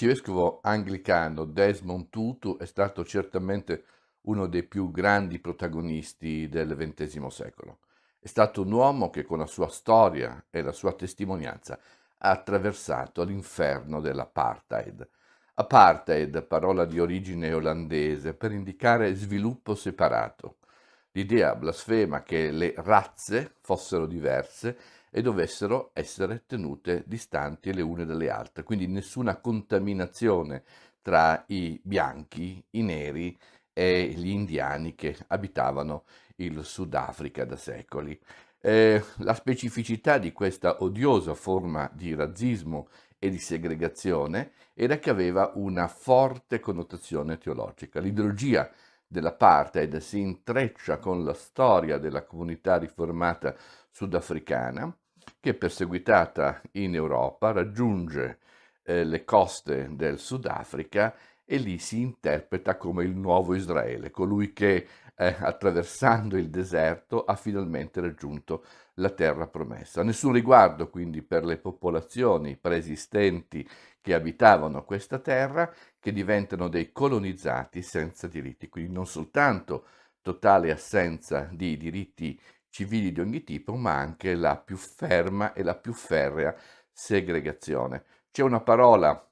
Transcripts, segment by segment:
L'arcivescovo anglicano Desmond Tutu è stato certamente uno dei più grandi protagonisti del XX secolo. È stato un uomo che con la sua storia e la sua testimonianza ha attraversato l'inferno dell'apartheid. Apartheid, parola di origine olandese, per indicare sviluppo separato. L'idea blasfema che le razze fossero diverse e dovessero essere tenute distanti le une dalle altre, quindi nessuna contaminazione tra i bianchi, i neri e gli indiani che abitavano il Sudafrica da secoli. La specificità di questa odiosa forma di razzismo e di segregazione era che aveva una forte connotazione teologica. L'ideologia dell'apartheid si intreccia con la storia della comunità riformata sudafricana, che perseguitata in Europa raggiunge le coste del Sudafrica e lì si interpreta come il nuovo Israele, colui che attraversando il deserto ha finalmente raggiunto la terra promessa. Nessun riguardo quindi per le popolazioni preesistenti che abitavano questa terra, che diventano dei colonizzati senza diritti, quindi non soltanto totale assenza di diritti civili di ogni tipo, ma anche la più ferma e la più ferrea segregazione. C'è una parola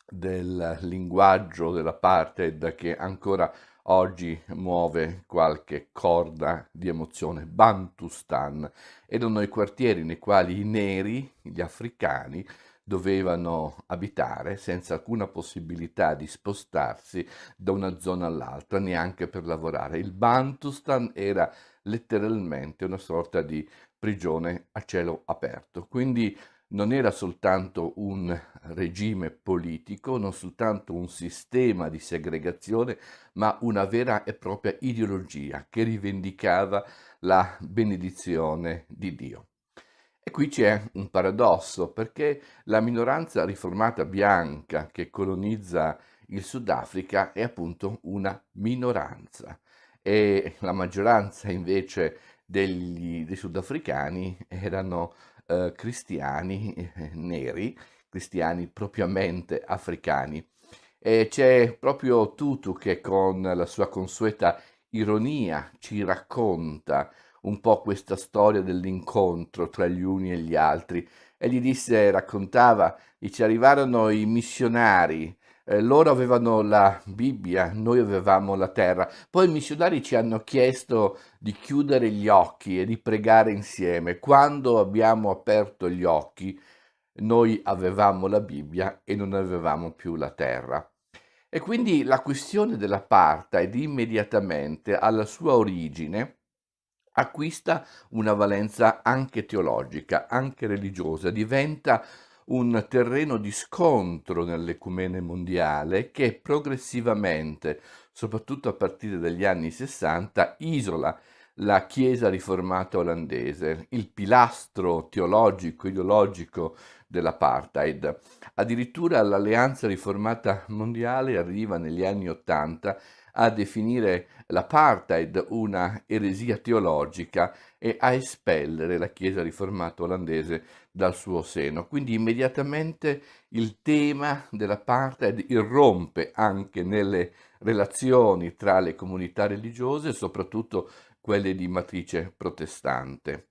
del linguaggio dell'apartheid che ancora oggi muove qualche corda di emozione, Bantustan. Erano i quartieri nei quali i neri, gli africani, dovevano abitare senza alcuna possibilità di spostarsi da una zona all'altra, neanche per lavorare. Il Bantustan era letteralmente una sorta di prigione a cielo aperto. Quindi non era soltanto un regime politico, non soltanto un sistema di segregazione, ma una vera e propria ideologia che rivendicava la benedizione di Dio. E qui c'è un paradosso, perché la minoranza riformata bianca che colonizza il Sudafrica è appunto una minoranza e la maggioranza invece dei sudafricani erano cristiani neri, cristiani propriamente africani. E c'è proprio Tutu che con la sua consueta ironia ci racconta un po' questa storia dell'incontro tra gli uni e gli altri. E gli disse, raccontava, dice, arrivarono i missionari, loro avevano la Bibbia, noi avevamo la terra. Poi i missionari ci hanno chiesto di chiudere gli occhi e di pregare insieme. Quando abbiamo aperto gli occhi, noi avevamo la Bibbia e non avevamo più la terra. E quindi la questione dell'apartheid immediatamente alla sua origine acquista una valenza anche teologica, anche religiosa, diventa un terreno di scontro nell'ecumene mondiale che progressivamente, soprattutto a partire dagli anni 60, isola la Chiesa riformata olandese, il pilastro teologico, ideologico dell'apartheid. Addirittura l'Alleanza riformata mondiale arriva negli anni 80 a definire l'apartheid una eresia teologica e a espellere la Chiesa riformata olandese dal suo seno. Quindi immediatamente il tema dell'apartheid irrompe anche nelle relazioni tra le comunità religiose, soprattutto quelle di matrice protestante.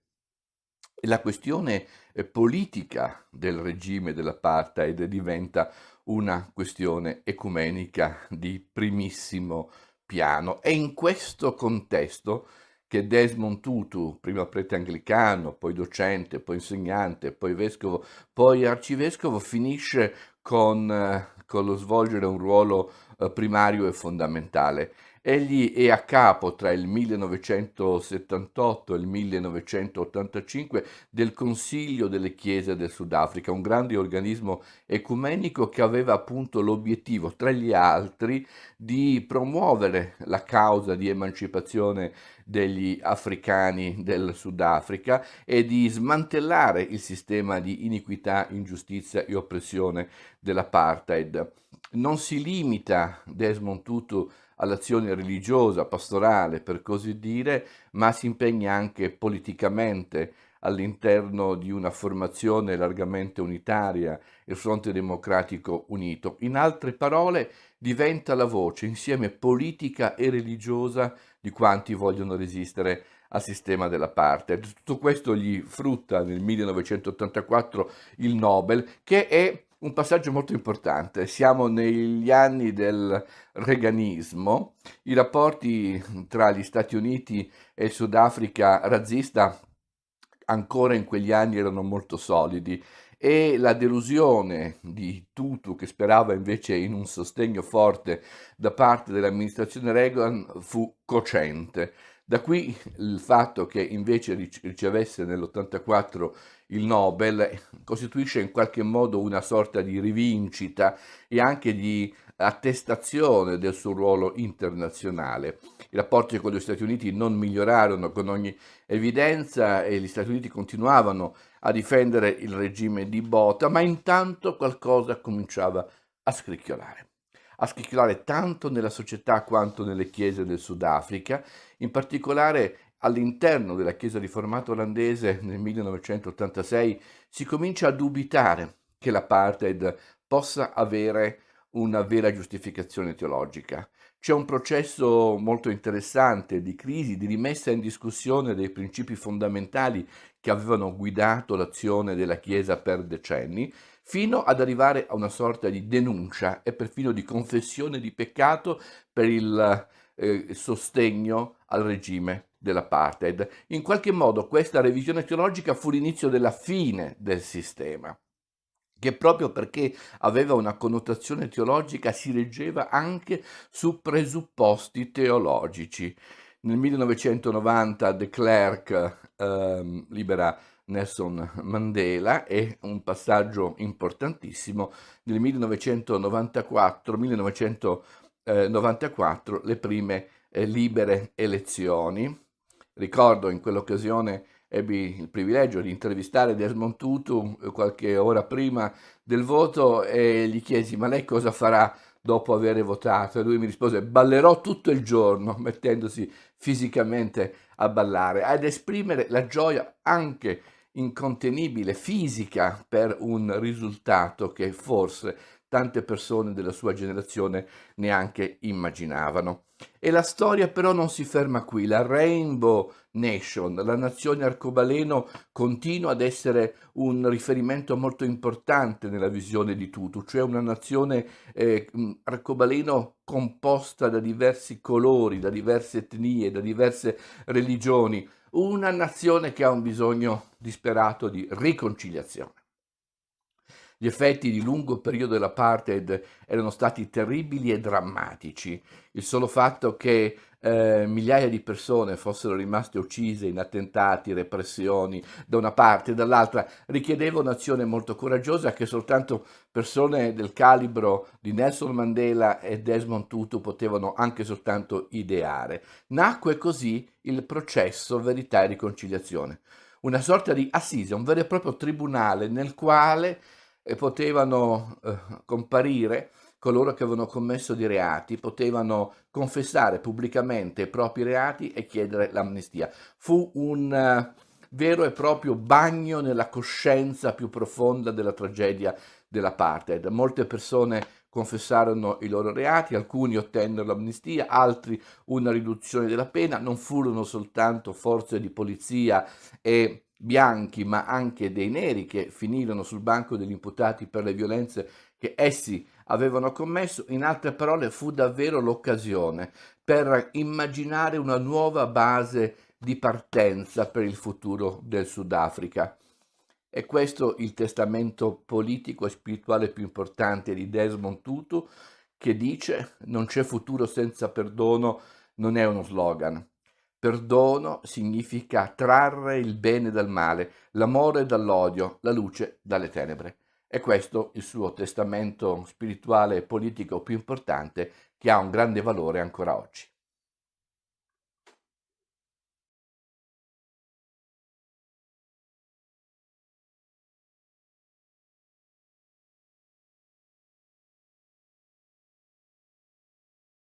E la questione politica del regime dell'apartheid diventa una questione ecumenica di primissimo piano. È in questo contesto che Desmond Tutu, prima prete anglicano, poi docente, poi insegnante, poi vescovo, poi arcivescovo, finisce con lo svolgere un ruolo primario e fondamentale. Egli è a capo tra il 1978 e il 1985 del Consiglio delle Chiese del Sudafrica, un grande organismo ecumenico che aveva appunto l'obiettivo, tra gli altri, di promuovere la causa di emancipazione degli africani del Sudafrica e di smantellare il sistema di iniquità, ingiustizia e oppressione dell'apartheid. Non si limita Desmond Tutu all'azione religiosa, pastorale, per così dire, ma si impegna anche politicamente all'interno di una formazione largamente unitaria, il Fronte Democratico Unito. In altre parole, diventa la voce insieme politica e religiosa di quanti vogliono resistere al sistema dell'apartheid. Tutto questo gli frutta nel 1984 il Nobel, che è un passaggio molto importante. Siamo negli anni del reaganismo, i rapporti tra gli Stati Uniti e il Sudafrica razzista ancora in quegli anni erano molto solidi e la delusione di Tutu, che sperava invece in un sostegno forte da parte dell'amministrazione Reagan, fu cocente. Da qui il fatto che invece ricevesse nell'84 il Nobel costituisce in qualche modo una sorta di rivincita e anche di attestazione del suo ruolo internazionale. I rapporti con gli Stati Uniti non migliorarono con ogni evidenza e gli Stati Uniti continuavano a difendere il regime di Botha, ma intanto qualcosa cominciava a scricchiolare tanto nella società quanto nelle chiese del Sudafrica, in particolare all'interno della Chiesa riformata olandese nel 1986 si comincia a dubitare che l'apartheid possa avere una vera giustificazione teologica. C'è un processo molto interessante di crisi, di rimessa in discussione dei principi fondamentali che avevano guidato l'azione della Chiesa per decenni, fino ad arrivare a una sorta di denuncia e perfino di confessione di peccato per il sostegno al regime dell'apartheid. In qualche modo questa revisione teologica fu l'inizio della fine del sistema, che proprio perché aveva una connotazione teologica si reggeva anche su presupposti teologici. Nel 1990 de Klerk libera Nelson Mandela, è un passaggio importantissimo. Nel 1994 le prime libere elezioni. Ricordo in quell'occasione ebbi il privilegio di intervistare Desmond Tutu qualche ora prima del voto e gli chiesi: ma lei cosa farà dopo aver votato? E lui mi rispose: ballerò tutto il giorno, mettendosi fisicamente a ballare, ad esprimere la gioia anche incontenibile, fisica, per un risultato che forse tante persone della sua generazione neanche immaginavano. E la storia però non si ferma qui, la Rainbow Nation, la nazione arcobaleno, continua ad essere un riferimento molto importante nella visione di Tutu, cioè una nazione arcobaleno composta da diversi colori, da diverse etnie, da diverse religioni, una nazione che ha un bisogno disperato di riconciliazione. Gli effetti di lungo periodo dell'apartheid erano stati terribili e drammatici. Il solo fatto che migliaia di persone fossero rimaste uccise in attentati, repressioni da una parte e dall'altra richiedeva un'azione molto coraggiosa che soltanto persone del calibro di Nelson Mandela e Desmond Tutu potevano anche soltanto ideare. Nacque così il processo Verità e Riconciliazione, una sorta di assise, un vero e proprio tribunale nel quale potevano comparire coloro che avevano commesso dei reati, potevano confessare pubblicamente i propri reati e chiedere l'amnistia. Fu un vero e proprio bagno nella coscienza più profonda della tragedia dell'apartheid. Molte persone confessarono i loro reati, alcuni ottennero l'amnistia, altri una riduzione della pena. Non furono soltanto forze di polizia e bianchi, ma anche dei neri che finirono sul banco degli imputati per le violenze che essi avevano commesso. In altre parole, fu davvero l'occasione per immaginare una nuova base di partenza per il futuro del Sudafrica. È questo il testamento politico e spirituale più importante di Desmond Tutu, che dice: non c'è futuro senza perdono, non è uno slogan. Perdono significa trarre il bene dal male, l'amore dall'odio, la luce dalle tenebre. È questo il suo testamento spirituale e politico più importante, che ha un grande valore ancora oggi.